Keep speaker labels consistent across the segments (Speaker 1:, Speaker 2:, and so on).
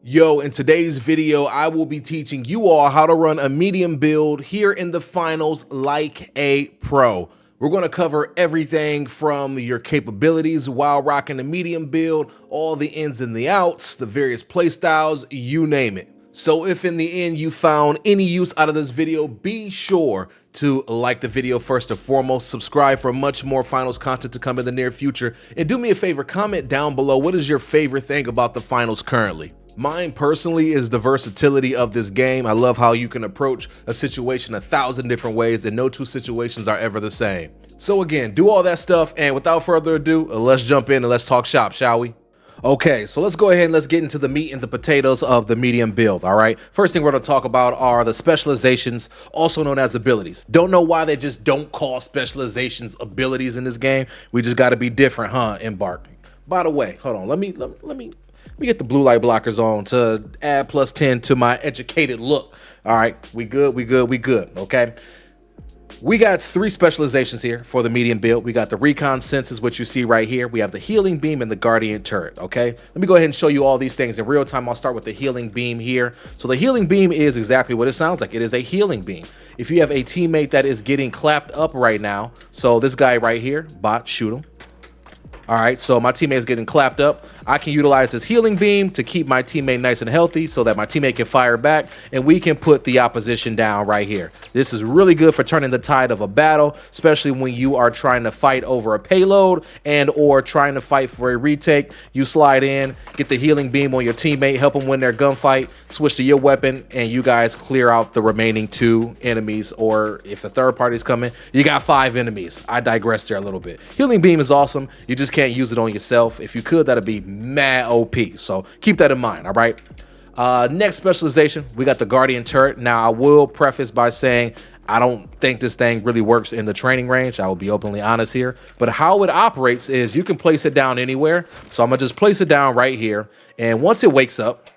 Speaker 1: Yo, in today's video, I will be teaching you all how to run a medium build here in the finals like a pro. We're going to cover everything from your capabilities while rocking the medium build, all the ins and the outs, the various playstyles, you name it. So if in the end you found any use out of this video, be sure to like the video first and foremost, subscribe for much more finals content to come in the near future, and do me a favor, comment down below what is your favorite thing about the finals currently. Mine personally is the versatility of this game. I love how you can approach a situation 1,000 different ways and no two situations are ever the same. So again, do all that stuff, and without further ado, let's jump in and let's talk shop, shall we? Okay, so let's go ahead and let's get into the meat and the potatoes of the medium build, all right? First thing we're going to talk about are the specializations, also known as abilities. Don't know why they just don't call specializations abilities in this game. We just got to be different, huh, Embark? By the way, hold on, let me get the blue light blockers on to add +10 to my educated look. All right, we good, okay? We got 3 specializations here for the medium build. We got the recon senses, which you see right here. We have the healing beam and the guardian turret, okay? Let me go ahead and show you all these things in real time. I'll start with the healing beam here. So the healing beam is exactly what it sounds like. It is a healing beam. If you have a teammate that is getting clapped up right now, so this guy right here, bot, shoot him. All right, so my teammate is getting clapped up. I can utilize this healing beam to keep my teammate nice and healthy so that my teammate can fire back, and we can put the opposition down right here. This is really good for turning the tide of a battle, especially when you are trying to fight over a payload and or trying to fight for a retake. You slide in, get the healing beam on your teammate, help them win their gunfight, switch to your weapon, and you guys clear out the remaining 2 enemies, or if the third party's coming, you got 5 enemies. I digress there a little bit. Healing beam is awesome. You just can't use it on yourself. If you could, that'd be mad OP. So keep that in mind, all right? Next specialization, we got the guardian turret. Now, I will preface by saying I don't think this thing really works in the training range. I will be openly honest here. But how it operates is you can place it down anywhere. So I'm going to just place it down right here. And once it wakes up,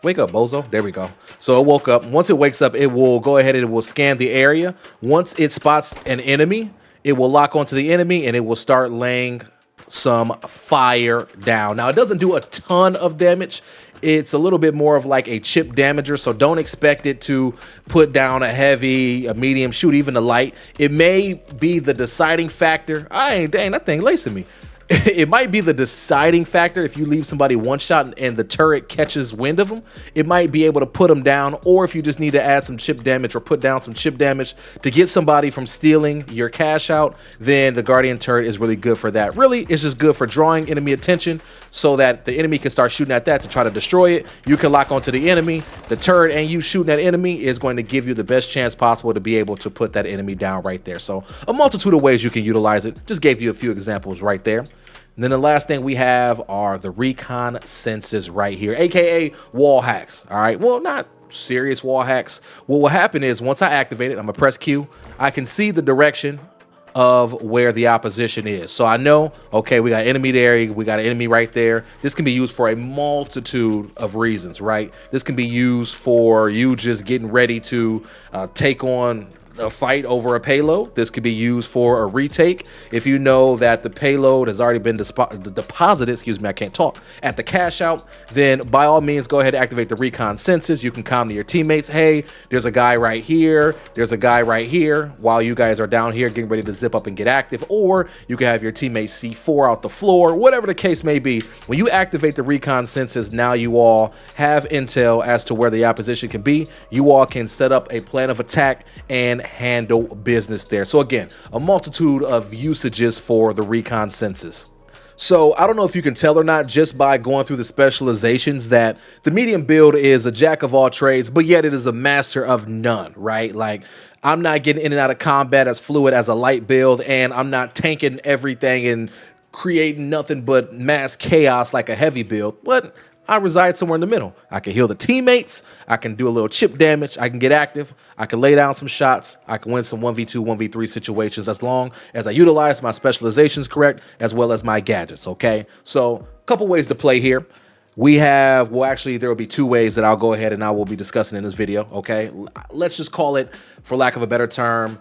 Speaker 1: wake up, bozo. There we go. So it woke up. Once it wakes up, it will go ahead and it will scan the area. Once it spots an enemy, it will lock onto the enemy and it will start laying some fire down. Now, it doesn't do a ton of damage. It's a little bit more of like a chip damager, so don't expect it to put down a heavy, a medium, shoot even a light. It may be the deciding factor. Dang, that thing lacing me. It might be the deciding factor if you leave somebody one shot and the turret catches wind of them. It might be able to put them down, or if you just need to add some chip damage or put down some chip damage to get somebody from stealing your cash out, then the guardian turret is really good for that. Really, it's just good for drawing enemy attention so that the enemy can start shooting at that to try to destroy it. You can lock onto the enemy. The turret and you shooting that enemy is going to give you the best chance possible to be able to put that enemy down right there. So a multitude of ways you can utilize it. Just gave you a few examples right there. And then the last thing we have are the recon senses right here, aka wall hacks. All right, well, not serious wall hacks. What will happen is once I activate it, I'm gonna press Q, I can see the direction of where the opposition is. So I know, okay, we got enemy there, we got an enemy right there. This can be used for a multitude of reasons, right? This can be used for you just getting ready to take on a fight over a payload. This could be used for a retake. If you know that the payload has already been deposited, excuse me, I can't talk, at the cash out, then by all means, go ahead and activate the recon senses. You can calm to your teammates. Hey, there's a guy right here. There's a guy right here while you guys are down here getting ready to zip up and get active. Or you can have your teammates C4 out the floor, whatever the case may be. When you activate the recon senses, now you all have intel as to where the opposition can be. You all can set up a plan of attack and handle business there. So again, a multitude of usages for the recon senses. So I don't know if you can tell or not just by going through the specializations that the medium build is a jack of all trades, but yet it is a master of none, right? Like, I'm not getting in and out of combat as fluid as a light build, and I'm not tanking everything and creating nothing but mass chaos like a heavy build, but I reside somewhere in the middle. I can heal the teammates. I can do a little chip damage. I can get active. I can lay down some shots. I can win some 1v2, 1v3 situations as long as I utilize my specializations correct, as well as my gadgets, okay? So a couple ways to play here. We have, well, actually, there will be 2 ways that I'll go ahead and I will be discussing in this video, okay? Let's just call it, for lack of a better term,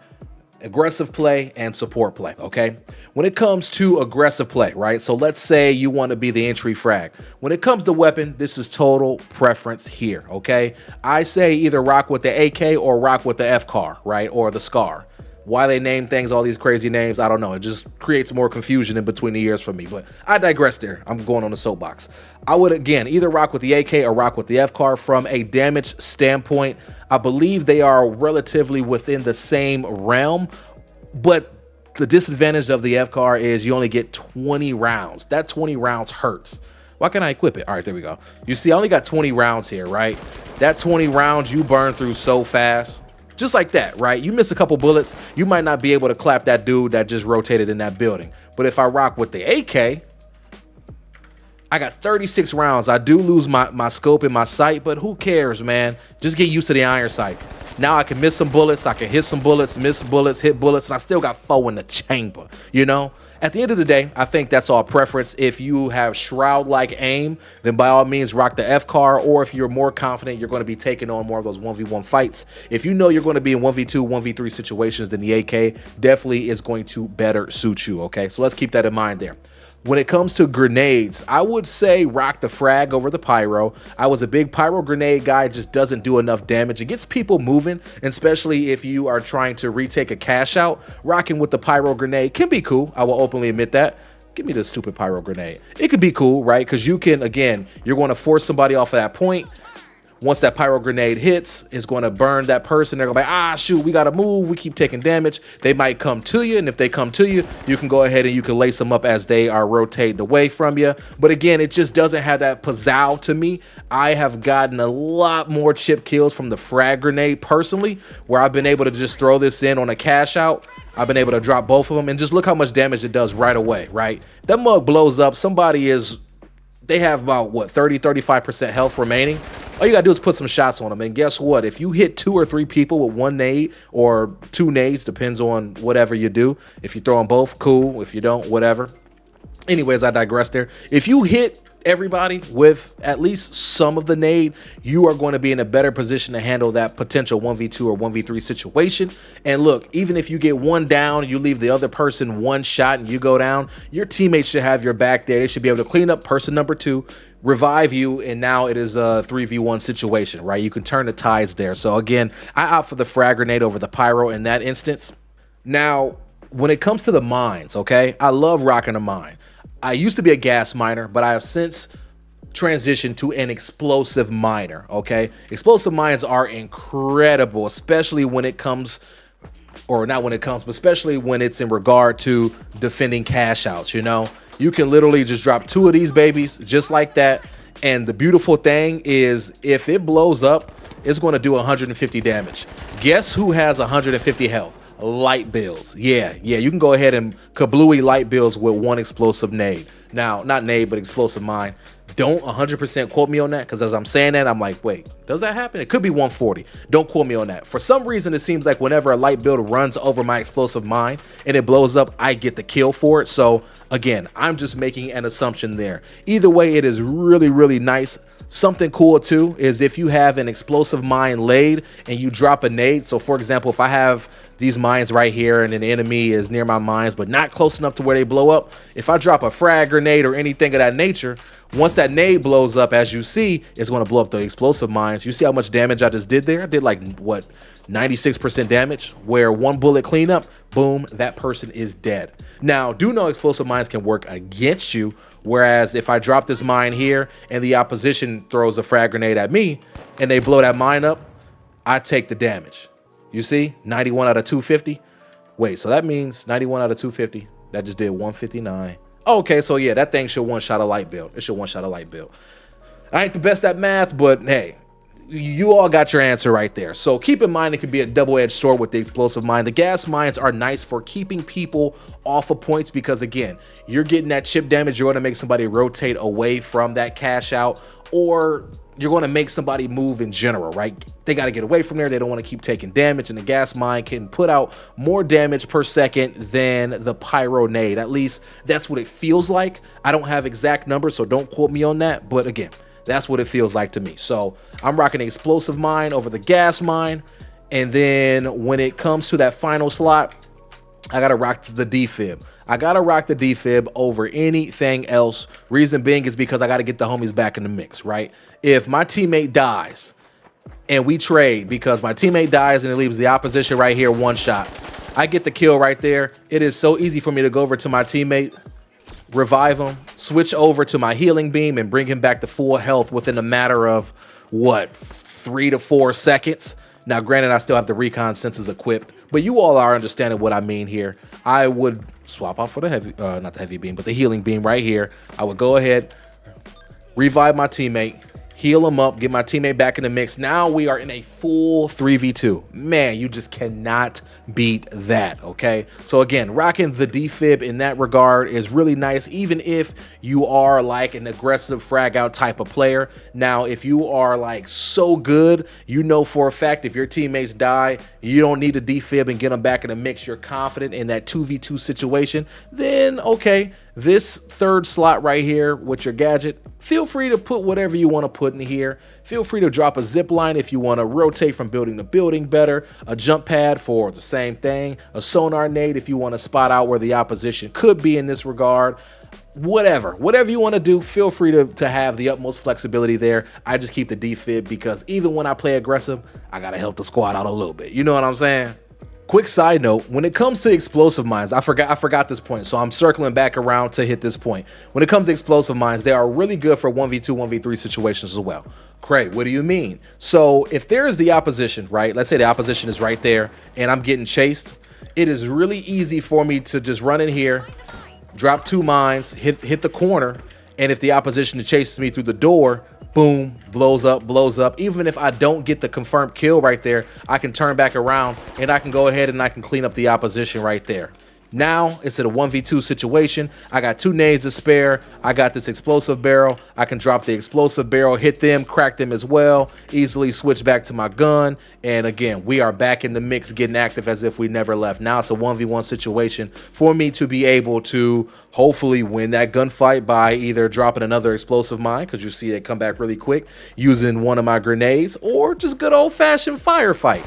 Speaker 1: aggressive play and support play, okay? When it comes to aggressive play, right? So let's say you want to be the entry frag. When it comes to weapon, this is total preference here, okay? I say either rock with the AK or rock with the FCAR, right? Or the SCAR. Why they name things all these crazy names, I don't know. It just creates more confusion in between the ears for me, but I digress there. I'm going on the soapbox. I would, again, either rock with the AK or rock with the FCAR. From a damage standpoint, I believe they are relatively within the same realm, but the disadvantage of the FCAR is you only get 20 rounds. That 20 rounds hurts. Why can't I equip it? All right, there we go. You see, I only got 20 rounds here, right? That 20 rounds you burn through so fast. Just like that, right? You miss a couple bullets, you might not be able to clap that dude that just rotated in that building. But if I rock with the AK, I got 36 rounds. I do lose my scope and my sight, but who cares, man? Just get used to the iron sights. Now I can miss some bullets, I can hit some bullets, miss bullets, hit bullets, and I still got 4 in the chamber, you know? At the end of the day, I think that's all preference. If you have Shroud-like aim, then by all means rock the FCAR, or if you're more confident you're going to be taking on more of those 1v1 fights. If you know you're going to be in 1v2, 1v3 situations, then the AK definitely is going to better suit you, okay? So let's keep that in mind there. When it comes to grenades, I would say rock the frag over the pyro. I was a big pyro grenade guy, it just doesn't do enough damage. It gets people moving, especially if you are trying to retake a cash out. Rocking with the pyro grenade can be cool. I will openly admit that. Give me the stupid pyro grenade. It could be cool, right? Because you can, again, you're going to force somebody off of that point. Once that pyro grenade hits, it's going to burn that person. They're going to be like, ah, shoot, we got to move. We keep taking damage. They might come to you, and if they come to you, you can go ahead and you can lace them up as they are rotating away from you. But again, it just doesn't have that pizzazz to me. I have gotten a lot more chip kills from the frag grenade personally, where I've been able to just throw this in on a cash out. I've been able to drop both of them, and just look how much damage it does right away, right? That mug blows up. They have about, what, 30-35% health remaining. All you gotta do is put some shots on them, and guess what? If you hit 2 or 3 people with 1 nade or 2 nades, depends on whatever you do. If you throw them both, cool. If you don't, whatever. Anyways, I digress there. If you hit everybody with at least some of the nade, you are going to be in a better position to handle that potential 1v2 or 1v3 situation. And look, even if you get 1 down, you leave the other person 1 shot and you go down, your teammates should have your back there. They should be able to clean up person number 2, revive you, and now it is a 3v1 situation, right? You can turn the tides there. So again, I opt for the frag grenade over the pyro in that instance. Now, when it comes to the mines, okay, I love rocking a mine. I used to be a gas miner, but I have since transitioned to an explosive miner, okay? Explosive mines are incredible, especially when it comes, or not when it comes, but especially when it's in regard to defending cash outs, you know? You can literally just drop 2 of these babies just like that. And the beautiful thing is if it blows up, it's going to do 150 damage. Guess who has 150 health? Light bills. Yeah, you can go ahead and kablooey light bills with 1 explosive nade. Now, not nade, but explosive mine. Don't 100% quote me on that, because as I'm saying that, I'm like, wait, does that happen? It could be 140. Don't quote me on that. For some reason, it seems like whenever a light build runs over my explosive mine and it blows up, I get the kill for it. So again, I'm just making an assumption there. Either way, it is really, really nice. Something cool too is if you have an explosive mine laid and you drop a nade. So for example, if I have these mines right here and an enemy is near my mines but not close enough to where they blow up, if I drop a frag grenade or anything of that nature, once that nade blows up, as you see, it's going to blow up the explosive mines. You see how much damage I just did there? I did like, what, 96% damage, where 1 bullet cleanup, boom, that person is dead. Now, do know explosive mines can work against you, whereas if I drop this mine here and the opposition throws a frag grenade at me and they blow that mine up, I take the damage. You see, 91 out of 250. Wait, so that means 91 out of 250. That just did 159. Okay, so yeah, that thing should 1-shot a light build. It should 1-shot a light build. I ain't the best at math, but hey, you all got your answer right there. So keep in mind, it can be a double-edged sword with the explosive mine. The gas mines are nice for keeping people off of points because, again, you're getting that chip damage. You're going to make somebody rotate away from that cash out, or you're going to make somebody move in general, right? They got to get away from there. They don't want to keep taking damage, and the gas mine can put out more damage per second than the pyro nade. At least that's what it feels like. I don't have exact numbers, so don't quote me on that. But again, that's what it feels like to me. So I'm rocking the explosive mine over the gas mine. And then when it comes to that final slot, I gotta rock the defib. I gotta rock the defib over anything else. Reason being is because I gotta get the homies back in the mix, right? If my teammate dies and we trade because my teammate dies and it leaves the opposition right here one shot, I get the kill right there. It is so easy for me to go over to my teammate, revive him, switch over to my healing beam, and bring him back to full health within a matter of, what, 3 to 4 seconds. Now, granted, I still have the recon senses equipped, but you all are understanding what I mean here. I would swap out for the heavy, not the heavy beam, but the healing beam right here. I would go ahead, revive my teammate, heal him up, get my teammate back in the mix. Now we are in a full 3v2. Man, you just cannot beat that, okay? So again, rocking the defib in that regard is really nice, even if you are like an aggressive frag out type of player. Now, if you are like so good, you know for a fact if your teammates die, you don't need to defib and get them back in the mix. You're confident in that 2v2 situation, then okay, this third slot right here with your gadget, feel free to put whatever you want to put in here. Feel free to drop a zip line if you want to rotate from building to building better, a jump pad for the same thing, a sonar nade if you want to spot out where the opposition could be in this regard. Whatever you want to do, feel free to have the utmost flexibility there. I just keep the defib because even when I play aggressive, I gotta help the squad out a little bit. You know what I'm saying? Quick side note, when it comes to explosive mines, I forgot this point, so I'm circling back around to hit this point. When it comes to explosive mines, they are really good for 1v2, 1v3 situations as well. Cray, what do you mean? So if there is the opposition, right? Let's say the opposition is right there and I'm getting chased. It is really easy for me to just run in here, drop 2 mines, hit the corner, and if the opposition chases me through the door, boom, blows up. Even if I don't get the confirmed kill right there, I can turn back around and I can go ahead and I can clean up the opposition right there. Now it's at a 1v2 situation. I got 2 nades to spare. I got this explosive barrel. I can drop the explosive barrel, hit them, crack them as well, easily switch back to my gun. And again, we are back in the mix, getting active as if we never left. Now it's a 1v1 situation for me to be able to hopefully win that gunfight by either dropping another explosive mine, because you see they come back really quick, using one of my grenades, or just good old-fashioned firefight.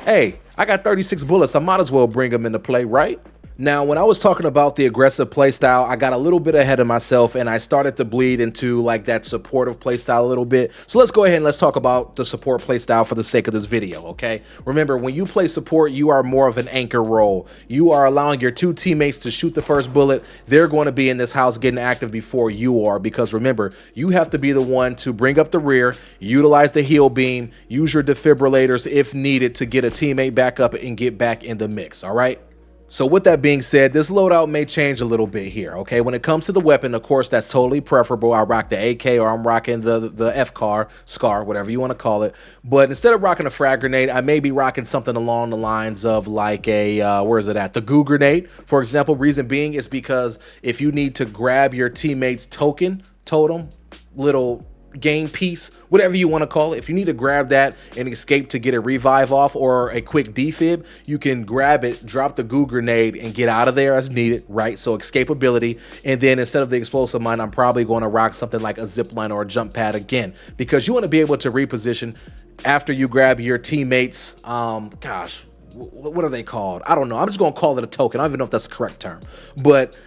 Speaker 1: Hey, I got 36 bullets. I might as well bring them into play, right? Now, when I was talking about the aggressive playstyle, I got a little bit ahead of myself and I started to bleed into like that supportive playstyle a little bit. So let's go ahead and let's talk about the support playstyle for the sake of this video, okay? Remember, when you play support, you are more of an anchor role. You are allowing your 2 teammates to shoot the first bullet. They're going to be in this house getting active before you are, because remember, you have to be the one to bring up the rear, utilize the heal beam, use your defibrillators if needed to get a teammate back up and get back in the mix, all right? So with that being said, this loadout may change a little bit here, okay? When it comes to the weapon, of course, that's totally preferable. I rock the AK or I'm rocking the F-car, SCAR, whatever you want to call it. But instead of rocking a frag grenade, I may be rocking something along the lines of like a, where is it at? The goo grenade, for example. Reason being is because if you need to grab your teammate's token, totem, little game piece, whatever you want to call it, if you need to grab that and escape to get a revive off or a quick defib, you can grab it, drop the goo grenade, and get out of there as needed, right? So escapability. And then instead of the explosive mine, I'm probably going to rock something like a zip line or a jump pad again, because you want to be able to reposition after you grab your teammates. Gosh, what are they called? I don't know. I'm just going to call it a token. I don't even know if that's the correct term, but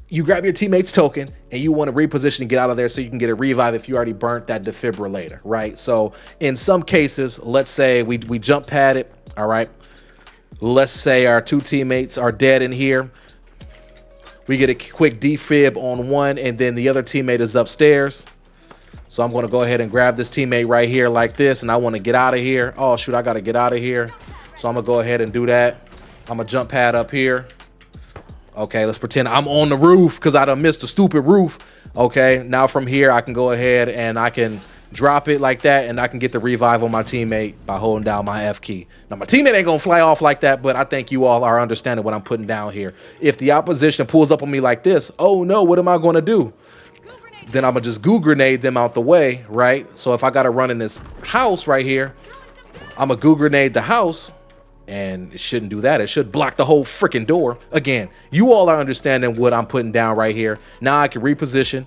Speaker 1: you grab your teammate's token and you want to reposition and get out of there so you can get a revive if you already burnt that defibrillator, right? So in some cases, let's say we jump pad it, all right? Let's say our 2 teammates are dead in here. We get a quick defib on one and then the other teammate is upstairs. So I'm going to go ahead and grab this teammate right here like this, and I want to get out of here. Oh, shoot, I got to get out of here. So I'm going to go ahead and do that. I'm going to jump pad up here. Okay, let's pretend I'm on the roof because I done missed the stupid roof. Okay, now from here, I can go ahead and I can drop it like that, and I can get the revive on my teammate by holding down my F key. Now, my teammate ain't going to fly off like that, but I think you all are understanding what I'm putting down here. If the opposition pulls up on me like this, oh no, what am I going to do? Then I'm going to just goo grenade them out the way, right? So if I got to run in this house right here, I'm going to goo grenade the house. And it shouldn't do that. It should block the whole freaking door. Again, you all are understanding what I'm putting down right here. Now I can reposition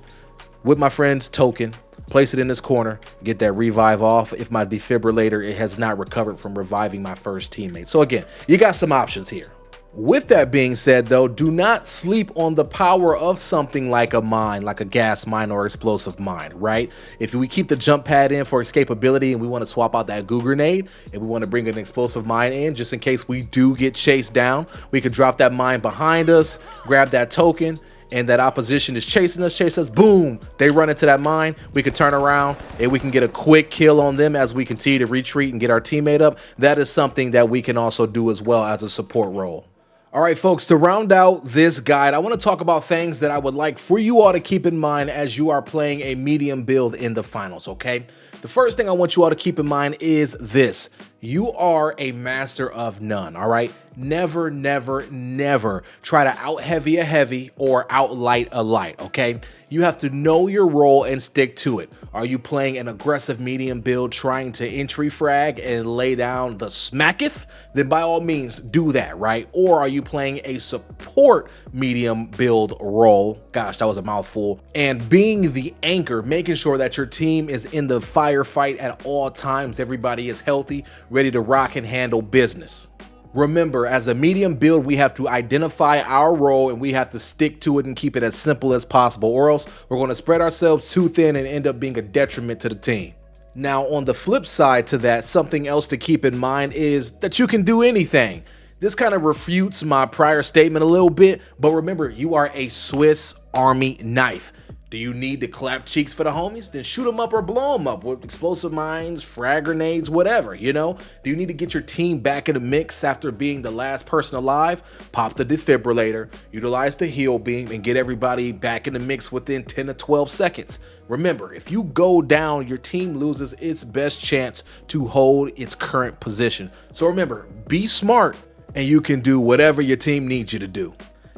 Speaker 1: with my friend's token, place it in this corner, get that revive off if my defibrillator has not recovered from reviving my first teammate. So again, you got some options here. With that being said, though, do not sleep on the power of something like a mine, like a gas mine or explosive mine, right? If we keep the jump pad in for escapability and we want to swap out that goo grenade and we want to bring an explosive mine in just in case we do get chased down, we could drop that mine behind us, grab that token, and that opposition is chasing us, boom, they run into that mine, we can turn around and we can get a quick kill on them as we continue to retreat and get our teammate up. That is something that we can also do as well as a support role. All right, folks, to round out this guide, I want to talk about things that I would like for you all to keep in mind as you are playing a medium build in the finals, okay? The first thing I want you all to keep in mind is this. You are a master of none, all right? Never, never, never try to out heavy a heavy or out light a light, okay? You have to know your role and stick to it. Are you playing an aggressive medium build trying to entry frag and lay down the smacketh? Then by all means do that, right? Or are you playing a support medium build role? Gosh, that was a mouthful. And being the anchor, making sure that your team is in the firefight at all times. Everybody is healthy, ready to rock and handle business. Remember, as a medium build, we have to identify our role and we have to stick to it and keep it as simple as possible, or else we're going to spread ourselves too thin and end up being a detriment to the team. Now, on the flip side to that, something else to keep in mind is that you can do anything. This kind of refutes my prior statement a little bit, but remember, you are a Swiss Army knife. Do you need to clap cheeks for the homies? Then shoot them up or blow them up with explosive mines, frag grenades, whatever, you know? Do you need to get your team back in the mix after being the last person alive? Pop the defibrillator, utilize the heal beam, and get everybody back in the mix within 10 to 12 seconds. Remember, if you go down, your team loses its best chance to hold its current position. So remember, be smart, and you can do whatever your team needs you to do.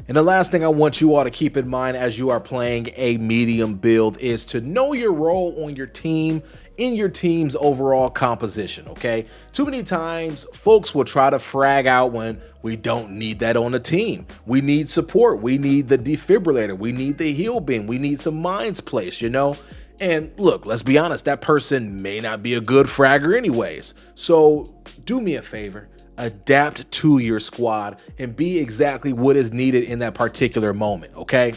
Speaker 1: And the last thing I want you all to keep in mind as you are playing a medium build is to know your role on your team in your team's overall composition, okay? Too many times, folks will try to frag out when we don't need that on the team. We need support. We need the defibrillator. We need the heal beam. We need some mines placed, you know? And look, let's be honest, that person may not be a good fragger anyways. So do me a favor. Adapt to your squad and be exactly what is needed in that particular moment, okay?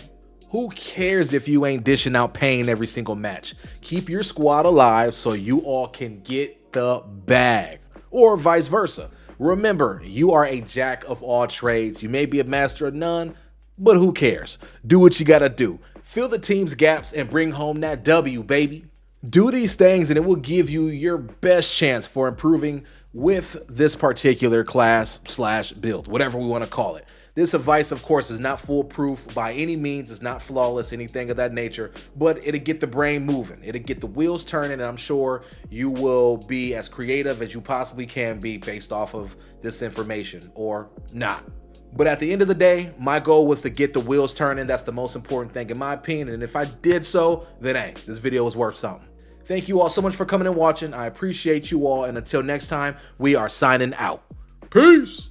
Speaker 1: Who cares if you ain't dishing out pain every single match? Keep your squad alive so you all can get the bag, or vice versa. Remember, you are a jack of all trades. You may be a master of none, but who cares? Do what you gotta do. Fill the team's gaps and bring home that W, baby. Do these things and it will give you your best chance for improving with this particular class / build, whatever we want to call it. This advice, of course, is not foolproof by any means. It's not flawless, anything of that nature, but it'll get the brain moving. It'll get the wheels turning, and I'm sure you will be as creative as you possibly can be based off of this information, or not. But at the end of the day, my goal was to get the wheels turning. That's the most important thing in my opinion, and if I did so, then hey, this video was worth something. Thank you all so much for coming and watching. I appreciate you all, and until next time, we are signing out. Peace!